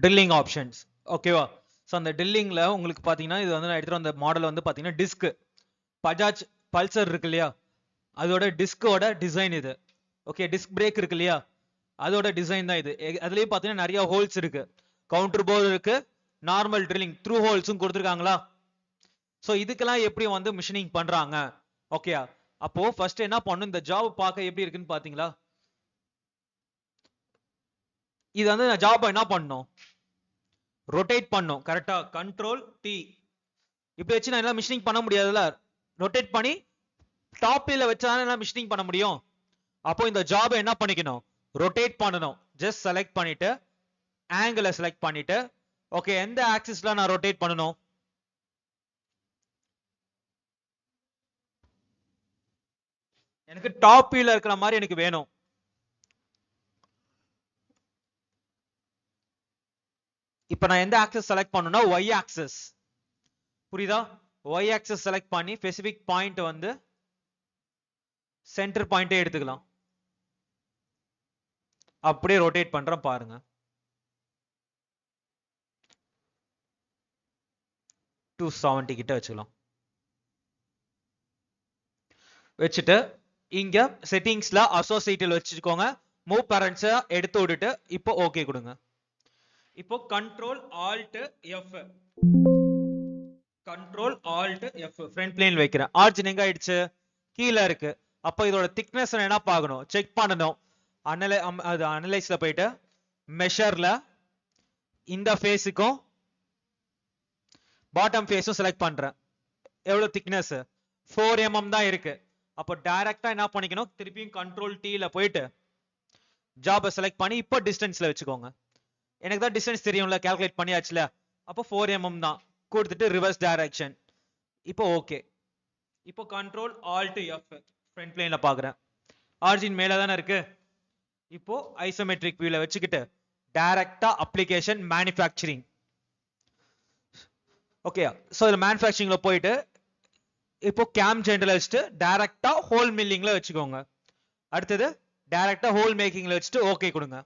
Drilling options. ஓகேவா? So அந்த ட்ரில்லிங்ல உங்களுக்கு பார்த்தீங்கன்னா இது வந்து நான் எடுத்துகிட்டு வந்த மாடல் வந்து பார்த்தீங்கன்னா டிஸ்க் பஜாஜ் பல்சர் இருக்கு இல்லையா, அதோட டிஸ்கோட டிசைன் இது. ஓகே, டிஸ்க் பிரேக் இருக்கு இல்லையா, அதோட டிசைன் தான் இது. அதுலயே பார்த்தீங்கன்னா நிறைய ஹோல்ஸ் இருக்கு, கவுண்டர் போர் இருக்கு, நார்மல் ட்ரில்லிங் த்ரூ ஹோல்ஸும் கொடுத்துருக்காங்களா. ஸோ இதுக்கெல்லாம் எப்படி வந்து மிஷினிங் பண்றாங்க. ஓகே, அப்போ ஃபர்ஸ்ட் என்ன பண்ணும், இந்த ஜாப் பார்க்க எப்படி இருக்குன்னு பாத்தீங்களா. இது வந்து ஜாப் என்ன பண்ணும், ரொட்டேட் பண்ணும். கரெக்டா, கண்ட்ரோல் டி. இப்படி வச்சு நான் எல்லாம் மிஷினிங் பண்ண முடியாதுல்ல, ரொட்டேட் பண்ணி டாப்ல வச்சாதான் எல்லாம் மிஷினிங் பண்ண முடியும். அப்போ இந்த ஜாப் என்ன பண்ணிக்கணும், ரொட்டேட் பண்ணணும். ஜஸ்ட் செலக்ட் பண்ணிட்டு ஆங்கிளை செலக்ட் பண்ணிட்டு, ஓகே எந்த ஆக்சிஸ்ல நான் ரொட்டேட் பண்ணணும், எனக்கு டாப் வியூல இருக்கிற மாதிரி எனக்கு வேணும். இப்ப நான் எந்த ஆக்சிஸ் செலக்ட் பண்ணனும்னா y ஆக்சிஸ். புரியுதா? y ஆக்சிஸ் செலக்ட் பண்ணி ஸ்பெசிபிக் பாயிண்ட் வந்து சென்டர் பாயிண்டே எடுத்துக்கலாம். அப்படியே ரொட்டேட் பண்றேன் பாருங்க. டூ 70 கிட்ட வச்சுக்கலாம். வச்சுட்டு இங்க செட்டிங்ஸ்ல அசோசியேட்டிவ் வச்சுக்கோங்க. மூவ் பேரண்ட்ஸ் எடுத்து விட்டுட்டு இப்போ ஓகே கொடுங்க. இப்போ control alt F, control alt F front plane வைக்கிறேன். ஆர்ஜின் எங்க ஆயிடுச்சு, கீழே இருக்கு. அப்போ இதோட திக்னஸ் என்ன பார்க்கணும், செக் பண்ணணும். அது அனலைஸ்ல போயிட்டு மெஷர்ல இந்த ஃபேஸுக்கும் பாட்டம் ஃபேஸும் செலக்ட் பண்றேன். எவ்வளவு திக்னஸ், 4 mm தான் இருக்கு. அப்போ டைரக்டா என்ன பண்ணிக்கணும், திருப்பியும் கண்ட்ரோல் டீல போயிட்டு ஜாபை செலக்ட் பண்ணி இப்போ டிஸ்டன்ஸ்ல வச்சுக்கோங்க. எனக்கு தான் டிஸ்டன்ஸ் தெரியும்ல, கால்குலேட் பண்ணியாச்சுல. அப்போ 4 mm தான் கொடுத்துட்டு ரிவர்ஸ் டைரக்ஷன். இப்போ ஓகே. இப்போ கண்ட்ரோல் ஆல்ட் எஃப் ஃப்ரண்ட் பிளேன்ல பாக்குறேன், ஆர்ஜின் மேல தானே இருக்கு. இப்போ ஐசோமெட்ரிக் வியூல வச்சுக்கிட்டு டைரக்டா அப்ளிகேஷன் மேனுஃபேக்சரிங். ஓகே, சோ இதுல மேனுஃபேக்சரிங்ல போயிட்டு இப்போ கேம் ஜெனரலிஸ்ட் டைரக்டா ஹோல் மில்லிங்ல வச்சுக்கோங்க. அடுத்தது டைரக்டா ஹோல் மேக்கிங்ல வச்சுட்டு ஓகே கொடுங்க.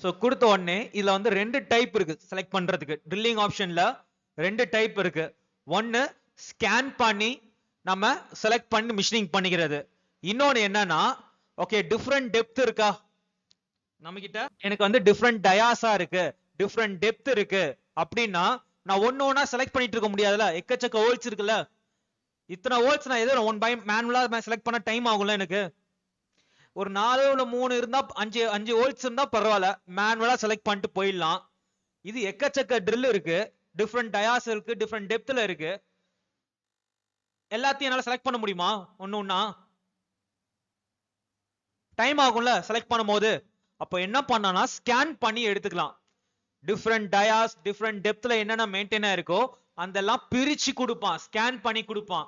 சோ கொடுத்த உடனே இதுல வந்து ரெண்டு டைப் இருக்கு செலக்ட் பண்றதுக்கு. ட்ரில்லிங் ஆப்ஷன்ல ரெண்டு டைப் இருக்கு. ஒன்னு ஸ்கேன் பண்ணி நம்ம செலக்ட் பண்ணி மிஷினிங் பண்ணிக்கிறது. இன்னொன்னு என்னன்னா, ஓகே டிஃபரண்ட் டெப்த் இருக்கா நம்ம கிட்ட, எனக்கு வந்து டிஃபரண்ட் டயாஸா இருக்கு, டிஃபரண்ட் டெப்த் இருக்கு அப்படின்னா நான் ஒன்னா செலக்ட் பண்ணிட்டு இருக்க முடியாதுல, எக்கச்சக்க ஹோல்ஸ் இருக்குல்ல. இத்தனை ஹோல்ஸ் நான் ஏதோ ஒன் பை மேனுவலா செலக்ட் பண்ண டைம் ஆகும்ல. எனக்கு ஒரு 4 இல்ல 3 இருந்தா 5 ஹோல்ஸ் இருந்தா பரவாயில்ல, மேனுவலா செலக்ட் பண்ணிட்டு போயிடலாம். இது எக்கச்சக்க ட்ரில் இருக்கு, டிஃபரண்ட் டயாஸ் இருக்கு, டிஃபரண்ட் டெப்த்ல இருக்கு. எல்லாத்தையும் என்னால செலக்ட் பண்ண முடியுமா ஒன்னா, டைம் ஆகும்ல செலக்ட் பண்ணும்போது. அப்ப என்ன பண்ணனா ஸ்கேன் பண்ணி எடுத்துக்கலாம். டிஃபரண்ட் டயாஸ் டிஃபரண்ட் டெப்த்ல என்னென்ன மெயின்டைனா இருக்கோ அதெல்லாம் பிரிச்சு கொடுப்பான், ஸ்கேன் பண்ணி கொடுப்பான்.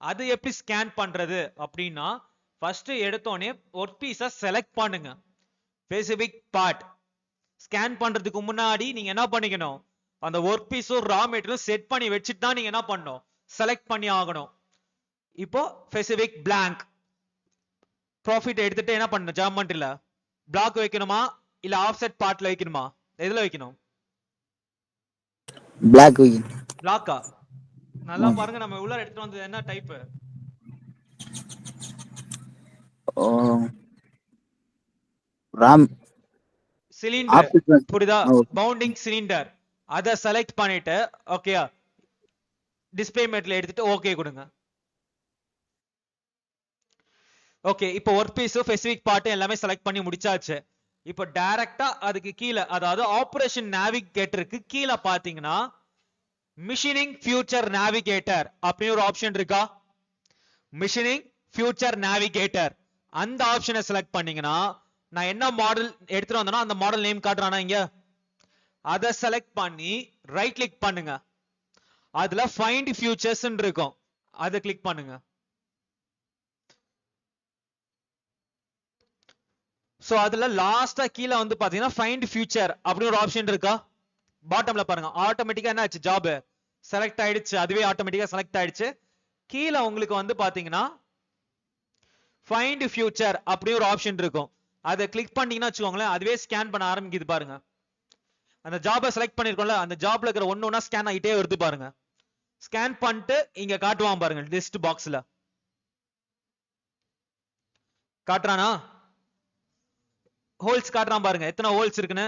அது எப்படி ஸ்கேன் பண்றது அப்படின்னா, ஃபர்ஸ்ட் எடுத்தோடனே ஒர்க் பீஸை செலக்ட் பண்ணுங்க. ஸ்பெசிபிக் பார்ட் ஸ்கேன் பண்றதுக்கு முன்னாடி நீங்க என்ன பண்ணிக்கணும், அந்த ஒர்க் பீஸும் ரா மெட்டீரியலும் செட் பண்ணி வச்சுட்டு தான் நீங்க என்ன பண்ணணும், செலக்ட் பண்ணி ஆகணும். இப்போ ஸ்பெசிபிக் பிளாங்க் ப்ராஃபிட் எடுத்துட்டு என்ன பண்ணணும், ஜாமெண்ட்ரியில பிளாக் வைக்கணுமா இல்ல ஆஃப்செட் பார்ட்ல வைக்கணுமா, எதுல வைக்கணும், பிளாக் வைக்கணும். பிளாக்கா? நல்லா பாருங்க, நம்ம உள்ள எடுத்துட்டு வந்தது என்ன டைப், ராம் சிலிண்டர். புரியுதா, பவுண்டிங் சிலிண்டர். அதை செலக்ட் பண்ணிட்டு ஓகே டிஸ்பிளே மேட்ல எடுத்துட்டு ஓகே கொடுங்க. ஓகே, இப்போ ஒர்க் பீஸ் ஸ்பெசிபிக் பார்ட் எல்லாமே செலக்ட் பண்ணி முடிச்சாச்சு. இப்போ டைரக்டா அதுக்கு கீழே, அதாவது ஆபரேஷன் நேவிகேட்டருக்கு கீழே பாத்தீங்கன்னா மிஷினிங் ஃபியூச்சர் நேவிகேட்டர் அப்படின்னு ஒரு ஆப்ஷன் இருக்கா. மிஷினிங் ஃபியூச்சர் நேவிகேட்டர் அந்த ஆப்ஷனை செலக்ட் பண்ணீங்கன்னா நான் என்ன மாடல் எடுத்துட்டு வந்தேனோ அந்த மாடல் நேம் காட்டுறானா இங்க, அதை செலக்ட் பண்ணி ரைட் கிளிக் பண்ணுங்க. அதுல ஃபைண்ட் ஃபியூச்சர்ஸ் இருக்கும், அதை கிளிக் பண்ணுங்க. சோ அதுல லாஸ்டா கீழே வந்து பாத்தீங்கன்னா ஃபைண்ட் ஃபியூச்சர் அப்படின்னு ஒரு ஆப்ஷன் இருக்கா. பாட்டம்ல பாருங்க, ஆட்டோமேட்டிக்கா என்ன ஆச்சு, ஜாப் செலக்ட் ஆயிடுச்சு, அதுவே ஆட்டோமேட்டிக்கா செலக்ட் ஆயிடுச்சு. கீழே உங்களுக்கு வந்து பாத்தீங்கன்னா ஃபைண்ட் ஃபியூச்சர் அப்படி ஒரு ஆப்ஷன் இருக்கும், அதை கிளிக் பண்ணீங்கன்னா வச்சுக்கோங்களேன், அதுவே ஸ்கேன் பண்ண ஆரம்பிக்குது பாருங்க. அந்த ஜாபை செலக்ட் பண்ணிருக்கோம்ல, அந்த ஜாப்ல இருக்கிற ஒண்ணா ஸ்கேன் ஆகிட்டே வருது பாருங்க. ஸ்கேன் பண்ணிட்டு இங்க காட்டுவான் பாருங்க, லிஸ்ட் பாக்ஸ்ல காட்டுறானா, ஹோல்ஸ் காட்டுறான் பாருங்க, எத்தனை ஹோல்ஸ் இருக்குன்னு.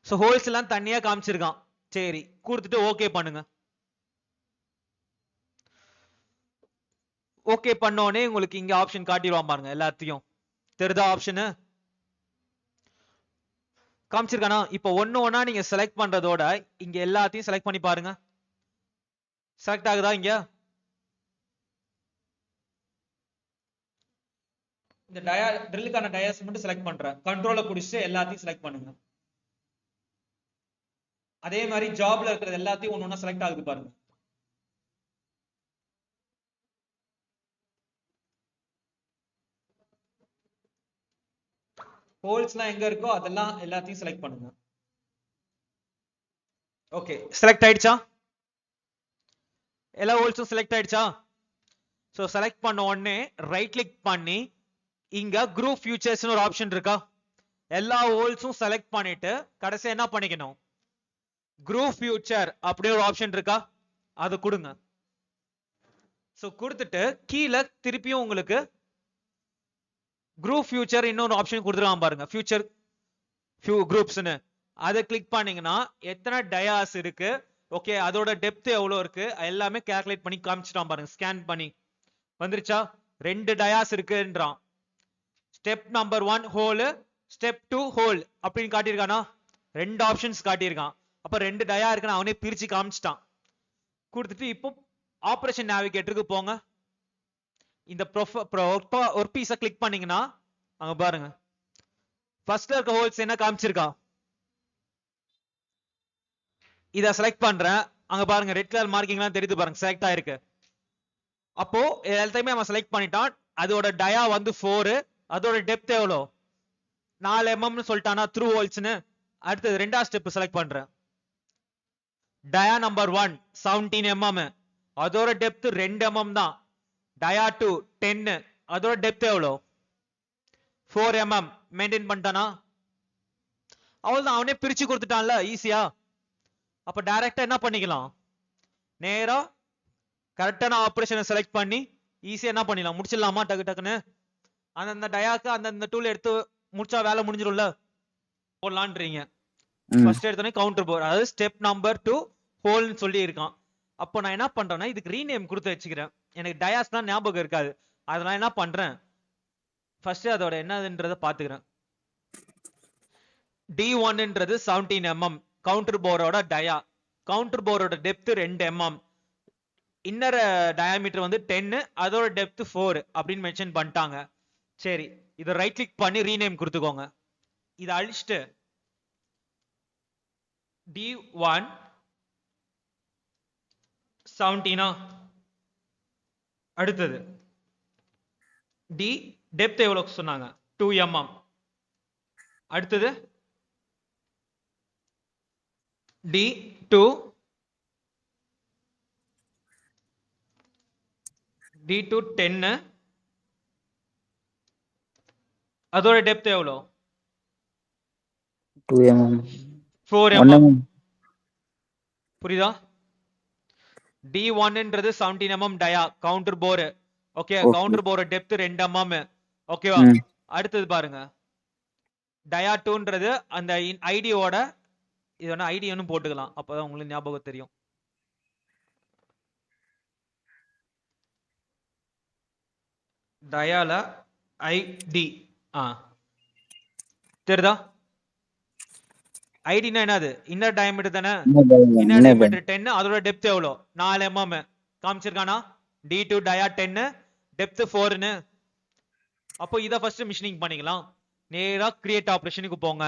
சோ ஹோல்ஸ் எல்லாம் தனியா காமிச்சிருக்கான். சரி, கொடுத்துட்டு ஓகே பண்ணுங்க. ஓகே பண்ணோடனே உங்களுக்கு இங்க ஆப்ஷன் காட்டிடுவான் பாருங்க, எல்லாத்தையும் தெரியுதா ஆப்ஷனு காமிச்சிருக்கானா. இப்போ ஒண்ணா நீங்க செலக்ட் பண்றதோட இங்க எல்லாத்தையும் செலக்ட் பண்ணி பாருங்க. செலக்ட் ஆகுதா இங்க? இந்த ட்ரில்லுக்கான டயாஸ் மட்டும் செலக்ட் பண்றேன், கண்ட்ரோலை பிடிச்சிட்டு எல்லாத்தையும் செலக்ட் பண்ணுங்க. அதே மாதிரி ஜாப்ல இருக்கிறது எல்லாத்தையும் ஒண்ணா செலக்ட் ஆகுது பாருங்க. ஹோல்ஸ்லாம் எங்க இருக்கோ அதெல்லாம் எல்லாத்தையும் செலக்ட் பண்ணுங்க. ஓகே, செலக்ட் ஆயிடுச்சா? எல்லா ஹோல்ஸும் செலக்ட் ஆயிடுச்சா? சோ செலக்ட் பண்ண உடனே ரைட் கிளிக் பண்ணி இங்க குரூப் ஃபியூச்சர்ஸ்னு ஒரு ஆப்ஷன் இருக்கா, எல்லா ஹோல்ஸும் செலக்ட் பண்ணிட்டு கடைசி என்ன பண்ணிக்கணும், குரூப் ஃபியூச்சர் அப்படியே ஒரு ஆப்ஷன் இருக்கா, அது கொடுங்க. சோ கொடுத்துட்டு கீழே திருப்பியும் உங்களுக்கு குரூப் ஃபியூச்சர் இன்னொரு ஆப்ஷன் கொடுத்துருவான் பாருங்க, ஃபியூச்சர் குரூப்ஸ்னு. அதை கிளிக் பண்ணீங்கன்னா எத்தனை டயாஸ் இருக்கு, ஓகே அதோட டெப்த் எவ்வளவு இருக்கு எல்லாமே கால்குலேட் பண்ணி காமிச்சிட்டான் பாருங்க. ஸ்கேன் பண்ணி வந்துருச்சா, 2 டயாஸ் இருக்குன்றான். Step number 1 hole, step 2 hole அப்படின்னு காட்டியிருக்கானா, 2 ஆப்ஷன்ஸ் காட்டியிருக்கான். அப்ப 2 டயா இருக்குன்னு அவனே பிரிச்சு காமிச்சிட்டான். கொடுத்துட்டு இப்போ ஆபரேஷன் நேவிகேட்டருக்கு போங்க. இந்த ஒர்க் பீஸை கிளிக் பண்ணீங்கன்னா அங்க பாருங்க ஃபர்ஸ்ட்ல இருக்க ஹோல்ஸ் என்ன காமிச்சிருக்கா, இத செலக்ட் பண்றேன். அங்க பாருங்க ரெட் கலர் மார்க்கிங்லாம் தெரியுது பாருங்க, செலக்ட் ஆயிருக்கு. அப்போ எல்லாத்தையுமே அவன் செலக்ட் பண்ணிட்டான். அதோட டயா வந்து 4, அதோட டெப்த் எவ்வளோ 4 mm சொல்லிட்டானா த்ரூ ஹோல்ஸ்னு. அடுத்தது ரெண்டாவது ஸ்டெப் செலக்ட் பண்றேன். டயா நம்பர் 1 17 mm, அதோட டெப்த் 2 mm தான். டயா 2 10, அதோட டெப்த் எவ்வளோ 4 mm மெயின்டைன் பண்ணிட்டானா. அவ்வளவுதான், அவனே பிரிச்சு கொடுத்துட்டான்ல ஈஸியா. அப்ப டைரக்டா என்ன பண்ணிக்கலாம், நேரா கரெக்டான ஆபரேஷனை செலக்ட் பண்ணி ஈஸியா என்ன பண்ணிடலாம், முடிச்சிடலாமா டக்கு டக்குன்னு. அந்த டயாக்கு அந்த டூல் எடுத்து முடிச்சா வேலை முடிஞ்சிடும்ல. போடலான்றீங்க. ஃபர்ஸ்ட் எடுத்தோடனே கவுண்டர் போர், அதாவது ஸ்டெப் நம்பர் 2 ஹோல்னு சொல்லி இருக்கான். அப்போ நான் என்ன பண்றேன்னா இதுக்கு ரீநேம் கொடுத்து வச்சுக்கிறேன், எனக்கு டயாஸ் தான் ஞாபகம் இருக்காது. அதனால என்ன பண்றேன், ஃபர்ஸ்ட் அதோட என்னதுன்றதை பாத்துக்கிறேன். D1ன்றது 17 mm கவுண்டர் போரோட டயா, கவுண்டர் போரோட டெப்த் 2 mm, இன்னர் டயாமீட்டர் வந்து 10, அதோட டெப்த் 4 அப்படின்னு மென்ஷன் பண்ணிட்டாங்க. சரி, இதை ரைட் கிளிக் பண்ணி ரீநேம் கொடுத்துக்கோங்க. இதை அழிச்சிட்டு D1 17, அடுத்தது D டெப்த் எவ்வளவு சொன்னாங்க 2 mm, அடுத்தது D2 10, அதோட டெப்த் எவ்வளோ 2 mm 4 1 mm. mm புரியுதா? D1ன்றது 17 mm டயா கவுண்டர் போர், ஓகே கவுண்டர் போர் டெப்த் 2 mm, ஓகேவா. அடுத்தது பாருங்க டயா 2ன்றது அந்த ஐடியோட, இதோட ஐடியான்னு போட்டுக்கலாம், அப்பதான் உங்களுக்கு ஞாபகம் தெரியும். டயால ஐடி தெரியுதா, ஐடினா என்னது, இன்னர் டயாமீட்டர் தானே. இன்னர் டயாமீட்டர் 10, அதோட டெப்த் எவ்வளோ 4 mm காமிச்சிருக்கானா. D2 டயா 10 depth 4ன்னு. அப்போ இதை ஃபர்ஸ்ட் மிஷினிங் பண்ணிக்கலாம். நேரா கிரியேட் ஆபரேஷனுக்கு போங்க.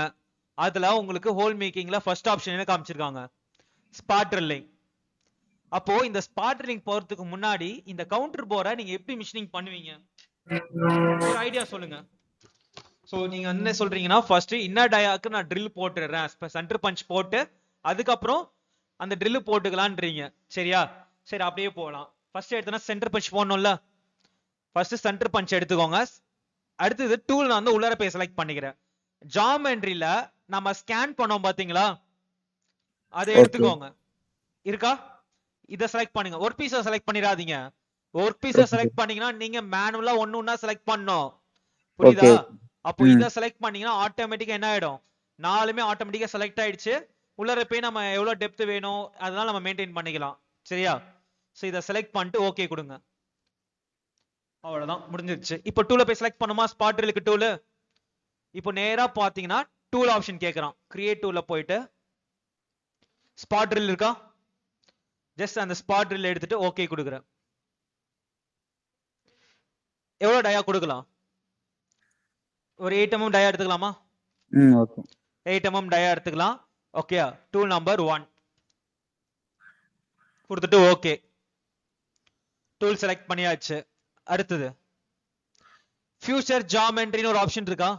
அதுல உங்களுக்கு ஹோல் மேக்கிங்ல ஃபர்ஸ்ட் ஆப்ஷன் என்ன காமிச்சிருக்காங்க, ஸ்பாட் ட்ரில்லிங். அப்போ இந்த ஸ்பாட் ட்ரில்லிங் போறதுக்கு முன்னாடி இந்த கவுண்டர் போரை நீங்க எப்படி மிஷினிங் பண்ணுவீங்க, ஒரு ஐடியா சொல்லுங்க. சோ நீங்க என்ன சொல்றீங்கன்னா ஃபர்ஸ்ட் இன்னர் டயாக்கு நான் ட்ரில் போட்டுறேன், சென்டர் பஞ்ச் போட்டு அதுக்கப்புறம் அந்த ட்ரில் போட்டுக்கலான்றீங்க, சரியா. சரி அப்படியே போகலாம். ஃபர்ஸ்ட் எடுத்தோன்னா சென்டர் பஞ்ச் போடணும்ல, ஃபர்ஸ்ட் சென்டர் பஞ்ச் எடுத்துக்கோங்க. அடுத்தது டூல் நான் வந்து உள்ளார போய் செலக்ட் பண்ணிக்கிறேன். ஜாமெண்ட்ரியில நம்ம ஸ்கேன் பண்ணோம் பாத்தீங்களா, அதை எடுத்துக்கோங்க. இருக்கா? இதை செலக்ட் பண்ணுங்க. ஒர்க் பீஸை செலக்ட் பண்ணிடாதீங்க. ஒர்க் பீஸை செலக்ட் பண்ணீங்கன்னா நீங்க மேனுவலா ஒண்ணா செலக்ட் பண்ணணும். புரியுதா? அப்போ இதை செலக்ட் பண்ணீங்கன்னா ஆட்டோமேட்டிக்கா என்ன ஆயிடும், நாலுமே ஆட்டோமேட்டிக்கா செலக்ட் ஆயிடுச்சு. உள்ளார போய் நம்ம எவ்வளவு டெப்த் வேணும் அதனால நம்ம மெயின்டைன் பண்ணிக்கலாம். சரியா? சோ இதை செலக்ட் பண்ணிட்டு ஓகே கொடுங்க. அவ்வளவுதான், முடிஞ்சிருச்சு. இப்போ டூல போய் செலக்ட் பண்ணுமா, ஸ்பாட் ட்ரில்லுக்கு டூல். இப்போ நேரா பாத்தீங்கன்னா டூல் ஆப்ஷன் கேக்குறான். கிரியேட் டூல்ல போயிட்டு ஸ்பாட் ட்ரில் இருக்கா, ஜஸ்ட் அந்த ஸ்பாட் ட்ரில் எடுத்துட்டு ஓகே கொடுக்குறேன். எவ்வளவு டயா கொடுக்கலாம், ஒரு 8 mm டயா எடுத்துக்கலாமா? ஓகே. 8 mm டயா எடுத்துக்கலாம். ஓகே, டூல் நம்பர் 1 கொடுத்துட்டு ஓகே, டூல் செலக்ட் பண்ணியாச்சு. அடுத்தது ஃபியூச்சர் ஜாமெண்ட்ரின்னு ஒரு ஆப்ஷன் இருக்கா,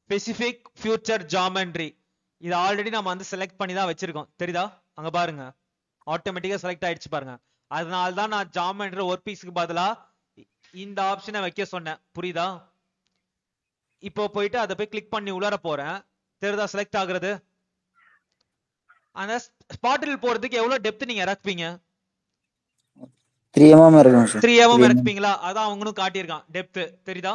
ஸ்பெசிபிக் ஃபியூச்சர் ஜாமெண்ட்ரி. இது ஆல்ரெடி நம்ம வந்து செலக்ட் பண்ணி தான் வச்சிருக்கோம், தெரியுதா? அங்க பாருங்க ஆட்டோமேட்டிக்கா செலக்ட் ஆயிடுச்சு பாருங்க. அதனால தான் நான் ஜாமெண்ட்ரி ஒர்க் பீஸ்க்கு பதிலா இந்த ஆப்ஷனை வைக்க சொன்னேன். புரியுதா? இப்போ போயிட்டு அதை போய் கிளிக் பண்ணி உள்ளார போறேன். தெரியுதா செலக்ட் ஆகுறது? அந்த ஸ்பாட்டில் போறதுக்கு எவ்வளவு டெப்த் நீங்க இறக்குவீங்க? 3 mm இருக்கும் சார். 3 mm இறக்குவீங்களா? அதான் அவங்களும் காட்டியிருக்கான் டெப்த், தெரியுதா?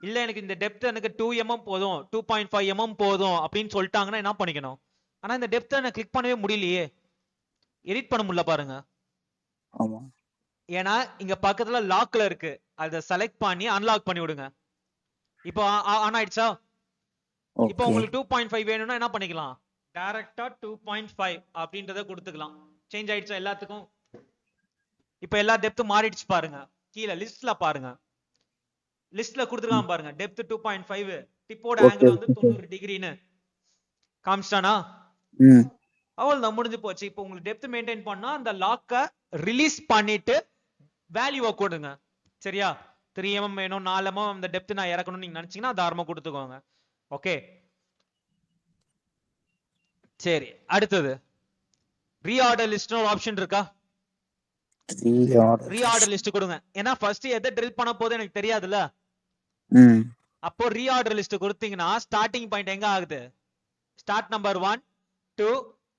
இல்ல எனக்கு இந்த டெப்த் எனக்கு 2 mm போதும், 2.5 mm போதும் அப்படின்னு சொல்லிட்டாங்கன்னா என்ன பண்ணிக்கணும்? ஆனா இந்த டெப்த் நான் கிளிக் பண்ணவே முடியலையே, எடிட் பண்ண முடியல பாருங்க. ஆமா. ஏன்னா இங்க பக்கத்துல லாக்ல இருக்கு, அதை செலக்ட் பண்ணி அன்லாக் பண்ணி விடுங்க. இப்போ ஆன் ஆயிடுச்சா? இப்போ உங்களுக்கு 2.5 வேணும்னா என்ன பண்ணிக்கலாம், டைரக்டா 2.5 அப்படின்றத கொடுத்துக்கலாம். சேஞ்ச் ஆயிடுச்சா எல்லாத்துக்கும்? இப்போ எல்லா டெப்த் மாறிடுச்சு பாருங்க. கீழே லிஸ்ட்ல பாருங்க, லிஸ்ட்ல கொடுத்துருக்கான் பாருங்க, டெப்த் 2.5, டிப்போட ஆங்கிள் வந்து 90 டிகிரின்னு காமிச்சிட்டானா? அவ்வளவுதான், முடிஞ்சு போச்சு. இப்போ உங்களுக்கு டெப்த் மெயின்டைன் பண்ணா அந்த லாக்க ரிலீஸ் பண்ணிட்டு வேல்யூவை கொடுங்க. சரியா? 3 mm வேணும், 4 mm அந்த டெப்த் நான் இறக்கணும்னு நீங்க நினைச்சீங்கன்னா தாராளமா கொடுத்துக்கோங்க. ஓகே, சரி. அடுத்தது ரீஆர்டர் லிஸ்ட்னு ஒரு ஆப்ஷன் இருக்கா, ரீஆர்டர் லிஸ்ட் கொடுங்க. ஏன்னா ஃபர்ஸ்ட் எதை ட்ரில் பண்ண போது எனக்கு தெரியாதுல்ல. அப்போ ரீஆர்டர் லிஸ்ட் கொடுத்தீங்கன்னா ஸ்டார்டிங் பாயிண்ட் எங்க ஆகுது, ஸ்டார்ட் நம்பர் 1 2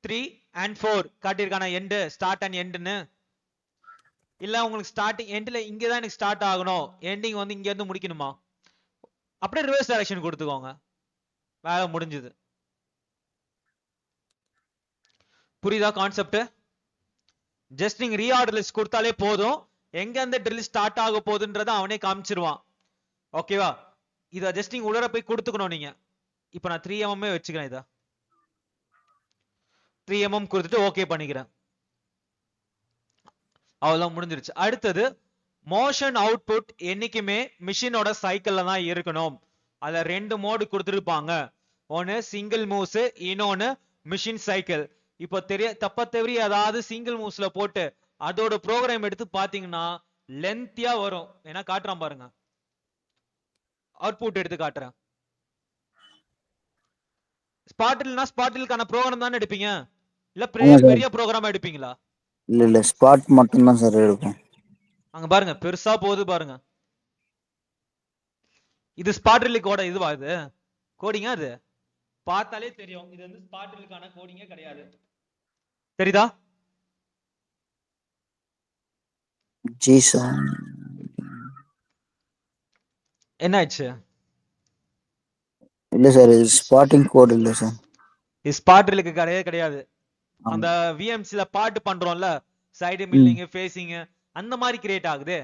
3 and 4 காட்டியிருக்கான, எண்ட் ஸ்டார்ட் அண்ட் எண்ட்னு. இல்ல உங்களுக்கு ஸ்டார்டிங் எண்ட்ல இங்க தான் எனக்கு ஸ்டார்ட் ஆகணும், எண்டிங் வந்து இங்க இருந்து முடிக்கணுமா, அப்படியே ரிவர்ஸ் டைரக்ஷன் கொடுத்துக்கோங்க, வேலை முடிஞ்சது. புரியுதா கான்செப்ட்? ஜஸ்ட் நீங்க ரீஆர்டர் லிஸ்ட் கொடுத்தாலே போதும், எங்க அந்த ட்ரில் ஸ்டார்ட் ஆக போகுதுன்றத அவனே காமிச்சிருவான். ஓகேவா? இத ஜஸ்ட் நீங்க உள்ளர போய் கொடுத்துக்கணும் நீங்க. இப்போ நான் 3 mm வச்சுக்கிறேன், இத 3 mm கொடுத்துட்டு ஓகே பண்ணிக்கிறேன். அவ்வளவுதான், முடிஞ்சிருச்சு. அடுத்தது மோஷன் அவுட்புட் என்னைக்குமே மிஷினோட சைக்கிள்ல தான் இருக்கணும். அதுல 2 மோடு கொடுத்துருப்பாங்க, ஒன்னு சிங்கிள் மூவ்ஸ், இன்னொன்னு மிஷின் சைக்கிள். இப்போ தப்ப தவறி அதாவது சிங்கிள் மூவ்ஸ்ல போட்டு அதோட ப்ரோக்ராம் எடுத்து பாத்தீங்கன்னா லென்த்தியா வரும். ஏன்னா காட்டுறான் பாருங்க, அவுட்புட் எடுத்து காட்டுறேன். ஸ்பாட்டில்னா ஸ்பாட்டிலுக்கான ப்ரோக்ராம் தானே எடுப்பீங்க, இல்ல பெரிய ப்ரோக்ராம் எடுப்பீங்களா? இல்ல ஸ்பாட் மட்டும் தான் சார் எடுப்போம். அங்க பாருங்க பெருசா போகுது பாருங்க, இது ஸ்பாட்ரிலுக்கோட இதுவா, இது கோடிங்கா? அது பார்த்தாலே தெரியும் இது வந்து ஸ்பாட்ரிலுக்கான கோடிங்கே கிடையாது, தெரியுதா? ஜி சார், என்ன ஆச்சு? இல்ல சார், இது ஸ்பாட்டிங் கோட் இல்ல சார், இது ஸ்பாட்ரிலுக்கு கிடையாது. அந்த விஎம்சில பாட்டு பண்றோம்ல, சைடு மில்லிங், ஃபேசிங், அந்த மாதிரி கிரியேட் ஆகுது.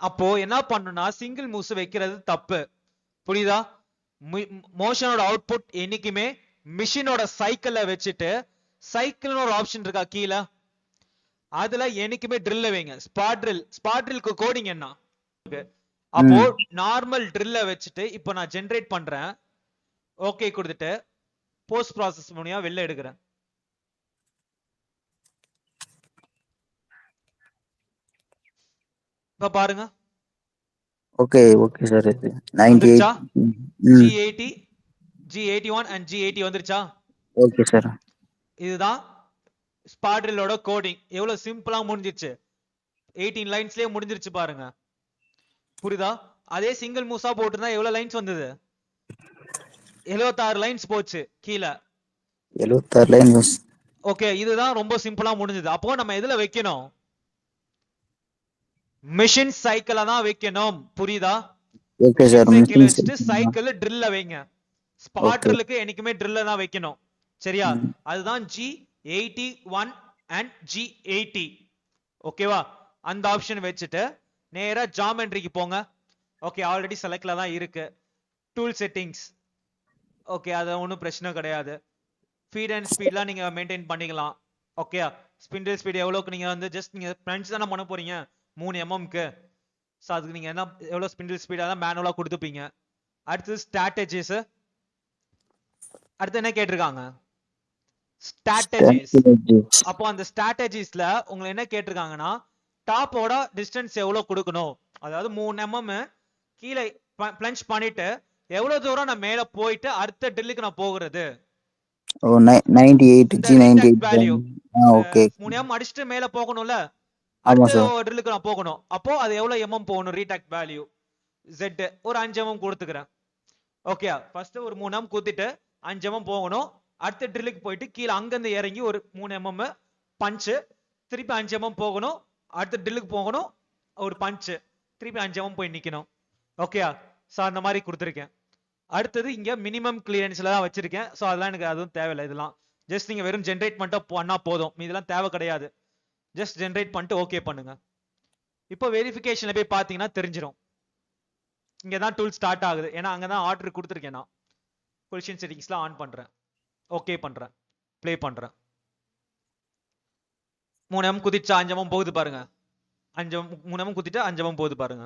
அப்போ என்ன பண்ணணும்னா சிங்கிள் மூவ்ஸ் வைக்கிறது தப்பு. புரியுதா? மோஷனோட அவுட்புட் என்னைக்குமே மிஷினோட சைக்கிள வச்சுட்டு, சைக்கிள்னு ஒரு ஆப்ஷன் இருக்கா கீழே, அதுல என்னைக்குமே ட்ரில்ல வைங்க. ஸ்பாட் ட்ரில்க்கு கோடிங் என்ன? அப்போ நார்மல் ட்ரில்ல வச்சுட்டு இப்போ நான் ஜெனரேட் பண்றேன், ஓகே கொடுத்துட்டு போஸ்ட் ப்ராசஸ் மூலமா வெளில எடுக்கிறேன். இப்ப பாருங்க, ஓகே சார், இது 98 G80 G81 and G80 வந்துருச்சா? Okay sir. இதுதான் ஸ்பாட்ரிலோட கோடிங். எவ்வளவு சிம்பிளா முடிஞ்சிருச்சு, 18 லைன்ஸ்லயே முடிஞ்சிருச்சு பாருங்க. புரியுதா? அதே சிங்கிள் மூவ்ஸா போட்டிருந்தா எவ்வளவு லைன்ஸ் வந்தது? 76 லைன்ஸ் போச்சு கீழே. 76 லைன் பஸ். ஓகே, இதுதான் ரொம்ப சிம்பிளா முடிஞ்சது. அப்போ நம்ம எதுல வைக்கணும்? மிஷின் சைக்கிள தான் வைக்கணும். புரியுதா? Okay machine sir. Cycle machine வச்சுட்டு சைக்கிள் ட்ரில்ல வைங்க. ஓகே. ஸ்பாட்ரலுக்கு என்னைக்குமே ட்ரில்ல தான் வைக்கணும். சரியா? ம். அதுதான் G81 அண்ட் G80. ஓகேவா? அந்த ஆப்ஷன் வச்சுட்டு நேரா ஜாமெட்ரிக்கு போங்க. ஓகே, ஆல்ரெடி செலக்ட்ல தான் இருக்கு. Tool settings. ஓகே, அது ஒன்றும் பிரச்சனை கிடையாது. ஃபீட் அண்ட் ஸ்பீட்லாம் நீங்க மெயின்டைன் பண்ணிக்கலாம். ஓகே, ஸ்பிண்டில் ஸ்பீட் எவ்வளோக்கு நீங்க வந்து ஜஸ்ட் நீங்க பிளன்ஸ் தானே பண்ண போறீங்க 3 mmக்கு. ஸோ அதுக்கு நீங்க என்ன எவ்வளோ ஸ்பிண்டில் ஸ்பீட் அதான் மேனுவலா கொடுத்துப்பீங்க. அடுத்து ஸ்ட்ராட்டஜிஸ். அடுத்து என்ன கேட்டிருக்காங்க? ஸ்ட்ராட்டஜிஸ். strategies. அப்போ அந்த ஸ்ட்ராட்டஜிஸ்ல உங்களை என்ன கேட்டிருக்காங்கன்னா டாப்போட டிஸ்டன்ஸ் எவ்வளவு கொடுக்கணும், அதாவது 3 mm கீழே பிளஞ்ச் பண்ணிட்டு எவ்வளவு தூரம் நான் மேல போயிட்டு அடுத்த ட்ரில்லுக்கு நான் போகிறது. ஓ 98 இந்த ரீடாக்ட் G98. Value okay. 3 mm அடிச்சுட்டு மேல போகணும்ல, ஆமா அடுத்த சார். ட்ரில்லுக்கு நான் போகணும். அப்போ அது எவ்வளவு mm போகணும்? ரீடாக்ட் வேல்யூ Z ஒரு 5 mm கொடுத்துக்கிறேன். ஓகே, ஃபர்ஸ்ட் ஒரு 3 mm குத்திட்டு 5 mm போகணும். அடுத்த ட்ரில்லுக்கு போயிட்டு கீழே அங்கிருந்து இறங்கி ஒரு 3 mm பஞ்சு, திருப்பி 5 mm போகணும். அடுத்த ட்ரில்லுக்கு போகணும், ஒரு பஞ்சு, திருப்பி 5 mm போய் நிக்கணும். ஓகேயா? சோ அந்த மாதிரி கொடுத்துருக்கேன். அடுத்தது இங்க மினிமம் கிளியரன்ஸ்ல தான் வச்சிருக்கேன். சோ அதெல்லாம் எனக்கு அதுவும் தேவையில்லை. இதெல்லாம் ஜஸ்ட் நீங்க வெறும் ஜென்ரேட் மட்டும் பண்ணா போதும். இதெல்லாம் தேவை கிடையாது. ஜஸ்ட் ஜென்ரேட் பண்ணிட்டு ஓகே பண்ணுங்க. இப்போ வெரிஃபிகேஷன்ல போய் பாத்தீங்கன்னா தெரிஞ்சிடும். இங்க தான் டூல் ஸ்டார்ட் ஆகுது. ஏன்னா அங்கதான் ஆர்டர் கொடுத்துருக்கேன். நான் கொலிஷன் செட்டிங்ஸ்லாம் ஆன் பண்றேன். ஓகே பண்றேன். ப்ளே பண்றேன். 3 mm குதிச்சா 5 mm போகுது பாருங்க. 3 mm குத்திட்டு 5 mm போகுது பாருங்க.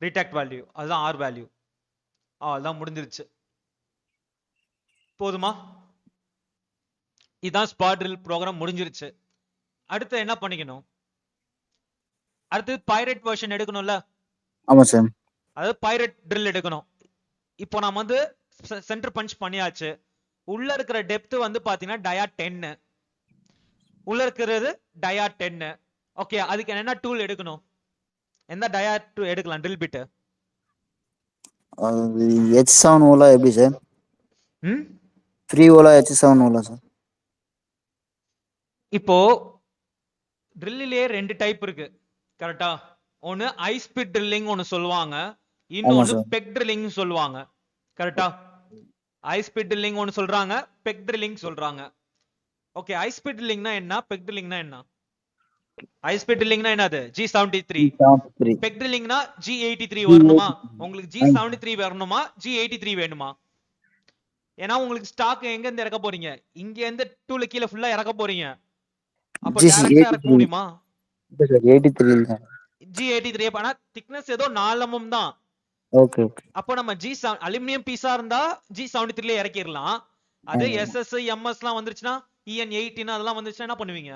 ரீடாக்ட் வேல்யூ அதுதான் ஆர் வேல்யூ. அதான் முடிஞ்சிருச்சு. போதுமா? இதான் ஸ்பாட் ட்ரில் ப்ரோக்ராம் முடிஞ்சிருச்சு. அடுத்து என்ன பண்ணிக்கணும்? அடுத்து பைரட் வெர்ஷன் எடுக்கணும்ல. ஆமா சார். அதாவது பைரட் ட்ரில் எடுக்கணும். இப்போ நாம வந்து சென்டர் பஞ்ச் பண்ணியாச்சு. உள்ள இருக்கிற டெப்த் வந்து பாத்தீங்கன்னா டயா 10. உள்ள இருக்கிறது டயா 10. ஓகே, அதுக்கு என்ன டூல் எடுக்கணும்? எந்த டயா டூல் எடுக்கலாம்? ட்ரில் பிட் அது H7 ஓலா எப்படி சார்? ம் free Ola H7 Ola sir? இப்போ ட்ரில்லிலே 2 டைப் இருக்கு. கரெக்டா? ஒன்னு ஹை ஸ்பீட் ட்ரில்லிங் ஒன்னு சொல்லுவாங்க, ஆமா இன்னொன்னு சார். பெக் ட்ரில்லிங் சொல்லுவாங்க. கரெக்டா? ஹை ஸ்பீட் ட்ரில்லிங் ஒன்னு சொல்றாங்க, பெக் ட்ரில்லிங் சொல்றாங்க. ஓகே, ஹை ஸ்பீட் ட்ரில்லிங்னா என்ன, பெக் ட்ரில்லிங்னா என்ன? ஹை ஸ்பீட் ட்ரில்லிங்னா என்னது? G73. G73. பெக் ட்ரில்லிங்னா G83 வரணுமா? G83. உங்களுக்கு G73 வரணுமா G83 வேணுமா? ஏன்னா உங்களுக்கு ஸ்டாக் எங்க இருந்து இறக்க போறீங்க? இங்க இருந்து டூல கீழ ஃபுல்லா இறக்க போறீங்க. அப்ப டைரக்டா இறக்க 83. முடியுமா? இல்ல சார் 83 இல்ல. G83 ஆனா திக்னஸ் ஏதோ 4 mm தான். Okay okay. அப்போ நம்ம அலுமினியம் பீஸா இருந்தா G73 இறக்கிடலாம். அதே SS MS வந்துருச்சுன்னா EN18 அதெல்லாம் வந்துருச்சுன்னா என்ன பண்ணுவீங்க?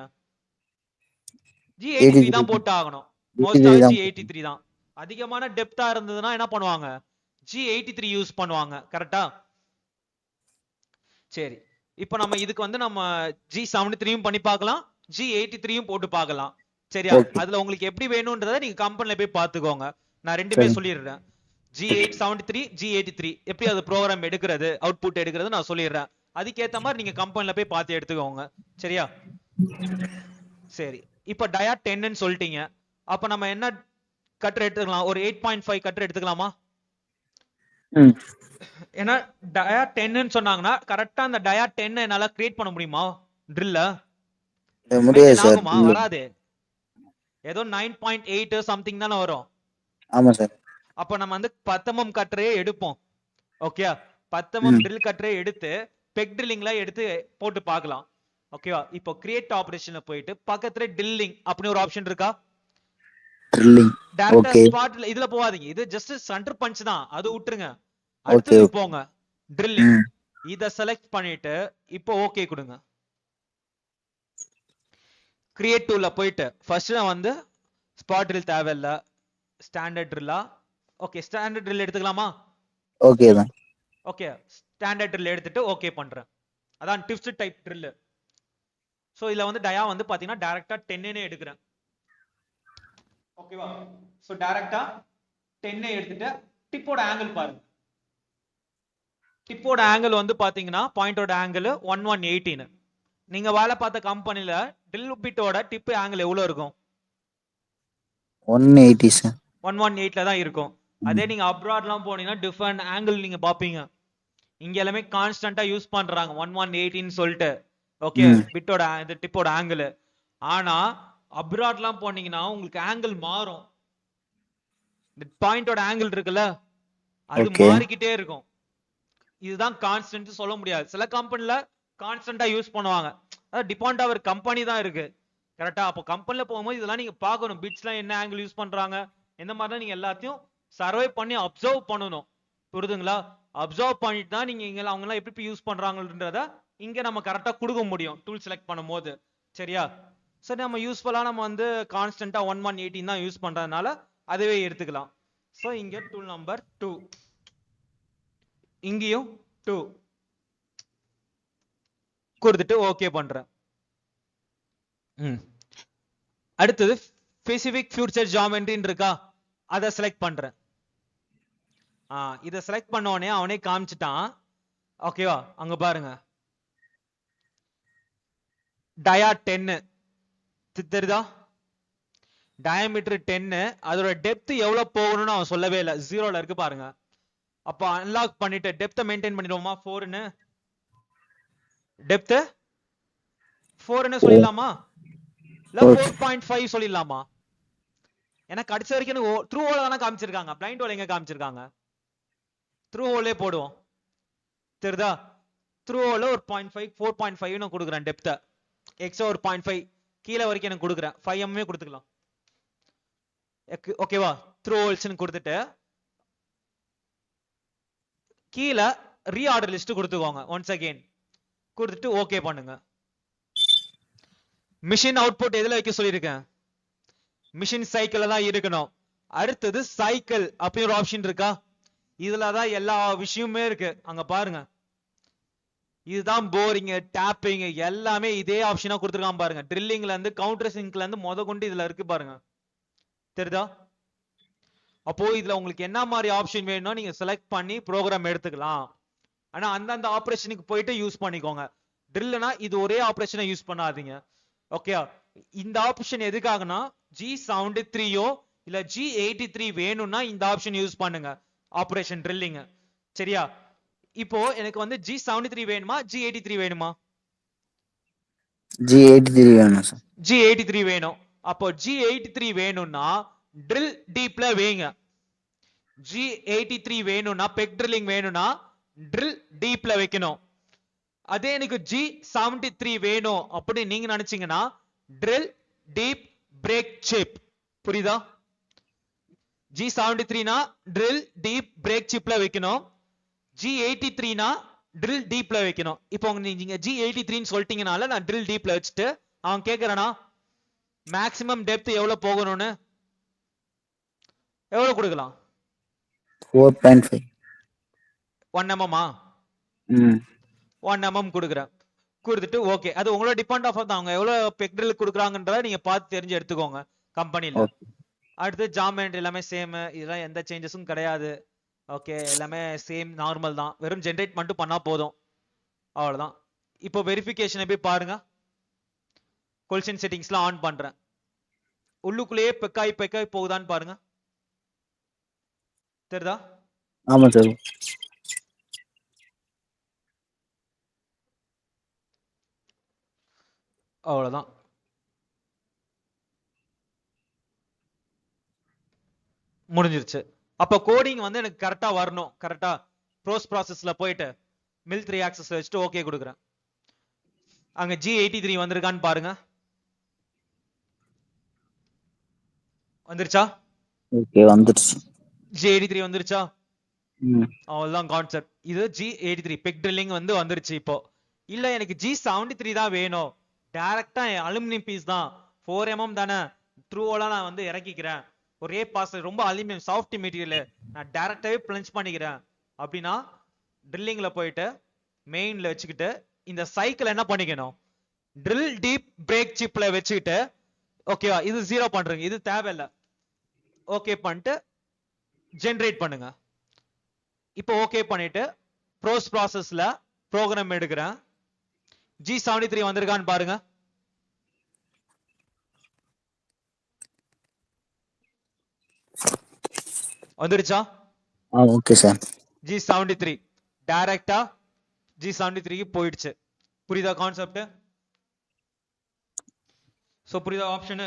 G83 தான் போட்டு ஆகணும். மோஸ்டாவே 83 தான். G83 தான். அதிகமான டெப்தா இருந்ததுன்னா என்ன பண்ணுவாங்க? G83 யூஸ் பண்ணுவாங்க. கரெக்டா? சரி, இப்போ நம்ம இதுக்கு வந்து நம்ம G73 பண்ணி பார்க்கலாம், G83 போட்டு பார்க்கலாம். சரியா? ஓகே. அதுல உங்களுக்கு எப்படி வேணும்ன்றதை நீங்க கம்பெனில போய் பார்த்துக்கோங்க. நான் ரெண்டுமே சரி. சொல்லிடுறேன். G873 G83 எப்படி அது ப்ரோக்ராம் எடுக்கிறது, அவுட்புட் எடுக்கிறது நான் சொல்லிடுறேன். அதுக்கேத்த மாதிரி நீங்க கம்பெனில போய் பார்த்து எடுத்துக்கோங்க. சரியா? சரி, இப்போ டயா 10ன்னு சொல்லிட்டீங்க. அப்ப நம்ம என்ன கட்டர் எடுத்துக்கலாம்? ஒரு 8.5 கட்டர் எடுத்துக்கலாமா? ஏன்னா டயா 10ன்னு சொன்னாங்கன்னா கரெக்டா அந்த டயா 10 என்னால கிரியேட் பண்ண முடியுமா? ட்ரில்ல முடியாது சார். ஆகுமா? வராது. ஏதோ 9.8 சம்திங் தானே வரும். ஆமா சார். அப்ப நம்ம வந்து 10 mm கட்டரே எடுப்போம். ஓகே, 10 mm ட்ரில் கட்டரே எடுத்து பெக் ட்ரில்லிங்ல எடுத்து போட்டு பார்க்கலாம். ஓகேவா? இப்போ கிரியேட் ஆபரேஷன்ல போயிட்டு பக்கத்துல ட்ரில்லிங் அப்படி ஒரு ஆப்ஷன் இருக்கா? ட்ரில்லிங். டைரக்டா ஓகே. ஸ்பாட்ல இதுல போவாதீங்க. இது ஜஸ்ட் சென்டர் பஞ்ச் தான், அது விட்டுருங்க. ஓகே. அடுத்தது போங்க, ட்ரில்லிங். இத செலக்ட் பண்ணிட்டு இப்போ ஓகே கொடுங்க. கிரியேட் டூல்ல போயிட்டு ஃபர்ஸ்ட் நான் வந்து ஸ்பாட் ட்ரில் தேவையில்ல, ஸ்டாண்டர்ட் ட்ரில்லா? ஓகே, ஸ்டாண்டர்ட் ட்ரில் எடுத்துக்கலாமா? ஓகே தான். ஓகே, ஸ்டாண்டர்ட் ட்ரில் எடுத்துட்டு ஓகே பண்றேன். அதான் டிப்ஸ்ட் டைப் ட்ரில். சோ இதுல வந்து டயா வந்து பாத்தீங்கன்னா டைரக்டா 10 எடுக்கிறேன். ஓகேவா? சோ டைரக்டா 10 எடுத்துட்டு டிப்போட ஆங்கிள் பாருங்க. டிப்போட ஆங்கிள் வந்து பாத்தீங்கன்னா பாயிண்டோட ஆங்கிள் 1118. நீங்க வேலை பார்த்த கம்பெனில ட்ரில் பிட்டோட டிப் ஆங்கிள் எவ்வளவு இருக்கும்? 180 சார். 118ல தான் இருக்கும். அதே நீங்க அப்ராட்லாம் போனீங்கன்னா டிஃபரெண்ட் ஆங்கிள் நீங்க பாப்பீங்க. இங்க எல்லாமே கான்ஸ்டன்டா யூஸ் பண்றாங்க 1118 சொல்லிட்டு. ஓகே, பிட்டோட இந்த டிப்போட ஆங்கிள். ஆனா அப்ராட்லாம் போனீங்கன்னா உங்களுக்கு ஆங்கிள் மாறும். இந்த பாயிண்டோட ஆங்கிள் இருக்குல்ல, அது ஓகே. மாறிக்கிட்டே இருக்கும். இதுதான் கான்ஸ்டன்ட் சொல்ல முடியாது. சில கம்பெனில கான்ஸ்டன்டா யூஸ் பண்ணுவாங்க. அது டிபெண்ட் ஆவர் கம்பெனி தான் இருக்கு. கரெக்டா? அப்போ கம்பெனில போகும்போது இதெல்லாம் நீங்க பார்க்கணும். பிட்ஸ்லாம் என்ன ஆங்கிள் யூஸ் பண்றாங்க, எந்த மாதிரி நீங்க எல்லாத்தையும் சர்வே பண்ணி அப்சர்வ் பண்ணணும். புரியுதுங்களா? அப்சர்வ் பண்ணிட்டு தான் நீங்க இங்க அவங்க எல்லாம் எப்படி யூஸ் பண்றாங்கன்றத இங்க நம்ம கரெக்டா கொடுக்க முடியும் டூல் செலக்ட் பண்ணும்போது. சரியா? சரி, நம்ம யூஸ்ஃபுல்லா நம்ம வந்து கான்ஸ்டன்டா 1118 தான் யூஸ் பண்றதுனால அதுவே எடுத்துக்கலாம். சோ இங்க டூல் நம்பர் 2, இங்கேயும் 2 கொடுத்துட்டு ஓகே பண்றேன். அடுத்தது ஸ்பெசிபிக் ஃபியூச்சர் ஜியோமெட்ரின்னு இருக்கா, அதை செலக்ட் பண்றேன். இதை செலக்ட் பண்ண உடனே அவனே காமிச்சிட்டான். ஓகேவா? அங்க பாருங்க, டயா 10 தெரியுதா? டயாமீட்டர் 10, அதோட டெப்த் எவ்வளவு போகணும்னு அவன் சொல்லவே இல்லை, 0ல இருக்கு பாருங்க. அப்ப அன்லாக் பண்ணிட்டு டெப்த் மெயின்டைன் பண்ணிடுவோமா? 4ன்னு டெப்த் 4ன்னு சொல்லிடலாமா, இல்ல 4.5 சொல்லிடலாமா? எனக்கு கடைசி வரைக்கும் த்ரூ ஹோல் தானே காமிச்சிருக்காங்க, பிளைண்ட் ஹோல் எங்க காமிச்சிருக்காங்க? த்ரூ ஹோலே போடுவோம். தெரியுதா? த்ரூ ஹோல ஒரு 0.5 4.5 கொடுக்குறேன். டெப்த் எக்ஸ்ட்ரா ஒரு 0.5 கீழே வரைக்கும் எனக்கு கொடுக்குறேன். 5 mm கொடுத்துக்கலாம். ஓகேவா? த்ரூ ஹோல்ஸ் கொடுத்துட்டு கீழே ரீஆர்டர் லிஸ்ட் கொடுத்துக்கோங்க. ஒன்ஸ் அகைன் கொடுத்துட்டு ஓகே பண்ணுங்க. மிஷின் அவுட்புட் எதுல வைக்க சொல்லியிருக்கேன்? மிஷின் சைக்கிள் தான் இருக்கணும். அடுத்தது சைக்கிள் அப்படி ஒரு ஆப்ஷன் இருக்கா? இதுலதான் எல்லா விஷயமுமே இருக்கு. அங்க பாருங்க, இதுதான் போரிங், டேப்பிங் எல்லாமே இதே ஆப்ஷனா கொடுத்துருக்கான் பாருங்க. ட்ரில்லிங்ல இருந்து கவுண்டர் சிங்க்ல இருந்து முத கொண்டு இதுல இருக்கு பாருங்க. தெரியுதா? அப்போ இதுல உங்களுக்கு என்ன மாதிரி ஆப்ஷன் வேணும் நீங்க செலக்ட் பண்ணி ப்ரோக்ராம் எடுத்துக்கலாம். ஆனா அந்தந்த ஆபரேஷனுக்கு போயிட்டு யூஸ் பண்ணிக்கோங்க. ட்ரில்னா இது ஒரே ஆபரேஷனை யூஸ் பண்ணாதீங்க. ஓகே, இந்த ஆப்ஷன் எதுக்காகனா G73 இல்ல G83 வேணும்னா இந்த ஆப்ஷன் யூஸ் பண்ணுங்க, ஆபரேஷன் ட்ரில்லிங். சரியா? இப்போ எனக்கு வந்து G73 வேணுமா G83 வேணுமா? G83 வேணும் சார். G83 வேணும். அப்போ G83 வேணும்னா ட்ரில் டீப்ல வைங்க. G83 வேணும்னா பெக் ட்ரில்லிங் வேணும்னா ட்ரில் டீப்ல வைக்கணும். அதே எனக்கு G73 வேணும் அப்படி நீங்க நினைச்சீங்கன்னா ட்ரில் டீப் பிரேக் சிப். புரியுதா? G73 னா ட்ரில் டீப் பிரேக் சிப்ல வைக்கணும். G83 னா ட்ரில் டீப்ல வைக்கணும். இப்போ நீங்க G83 ன்னு சொல்லிட்டீங்கனால நான் ட்ரில் டீப்ல வச்சுட்டு அவன் கேக்குறானா மேக்ஸிமம் டெப்த் எவ்வளவு போகணும்னு, எவ்வளவு கொடுக்கலாம்? 4.5. 1 mm 1 mm கொடுக்குறேன். கொடுத்துட்டு ஓகே, அது உங்களோட டிபெண்ட் ஆஃப் தான், அவங்க எவ்வளவு பெக் ட்ரில் கொடுக்குறாங்கன்றத நீங்க பார்த்து தெரிஞ்சு எடுத்துக்கோங்க கம்பெனில. அடுத்து ஜாமெட்ரி எல்லாமே சேம், இதெல்லாம் எந்த சேஞ்சஸும் கிடையாது. ஓகே, எல்லாமே சேம் நார்மல் தான், வெறும் ஜெனரேட் மட்டும் பண்ணா போதும், அவ்வளவுதான். இப்போ வெரிஃபிகேஷன் போய் பாருங்க. கொல்ஷன் செட்டிங்ஸ்லாம் ஆன் பண்றேன். உள்ளுக்குள்ளேயே பெக்காய் போகுதான்னு பாருங்க. தெரியுதா? ஆமா சார். அவ்வளவுதான். முடிஞ்சிருச்சு. அப்ப கோடிங் வந்து எனக்கு கரெக்டா வரணும். கரெக்டா போஸ்ட் ப்ராசஸ்ல போயிட்டு மில் 3 ஆக்சஸ் வச்சுட்டு ஓகே கொடுக்குறேன். அங்க G83 வந்திருக்கான்னு பாருங்க. வந்துருச்சா? ஓகே, வந்துருச்சு. G83 வந்துருச்சா? அவ்வளவுதான் கான்செப்ட். இது G83 பெக் ட்ரில்லிங் வந்து வந்துருச்சு. இப்போ இல்ல எனக்கு G73 தான் வேணும், டைரக்டா அலுமினியம் பீஸ் தான் 4 mm தானே, த்ரூவெல்லாம் நான் வந்து இறக்கிக்கிறேன், ஒரே பாஸ் ரொம்ப அலுமினியம் சாஃப்ட் மெட்டீரியல், நான் டைரக்டாவே பிளஞ்ச் பண்ணிக்கிறேன் அப்படின்னா ட்ரில்லிங்ல போயிட்டு மெயின்ல வச்சுக்கிட்டு இந்த சைக்கிள் என்ன பண்ணிக்கணும், ட்ரில் டீப் பிரேக் சிப்ல வச்சுக்கிட்டு ஓகேவா, இது 0 பண்றீங்க, இது தேவையில்லை. ஓகே பண்ணிட்டு ஜெனரேட் பண்ணுங்க. இப்போ ஓகே பண்ணிட்டு ப்ரோஸ் ப்ராசஸ்ல ப்ரோக்ராம் எடுக்கிறேன். G73 வந்திருக்கான்னு பாருங்க. வந்துருச்சா? Okay sir. G73 டைரக்டா G73 க்கு போயிடுச்சு. புரியுதா கான்செப்ட்? சோ புரியுதா ஆப்ஷன்?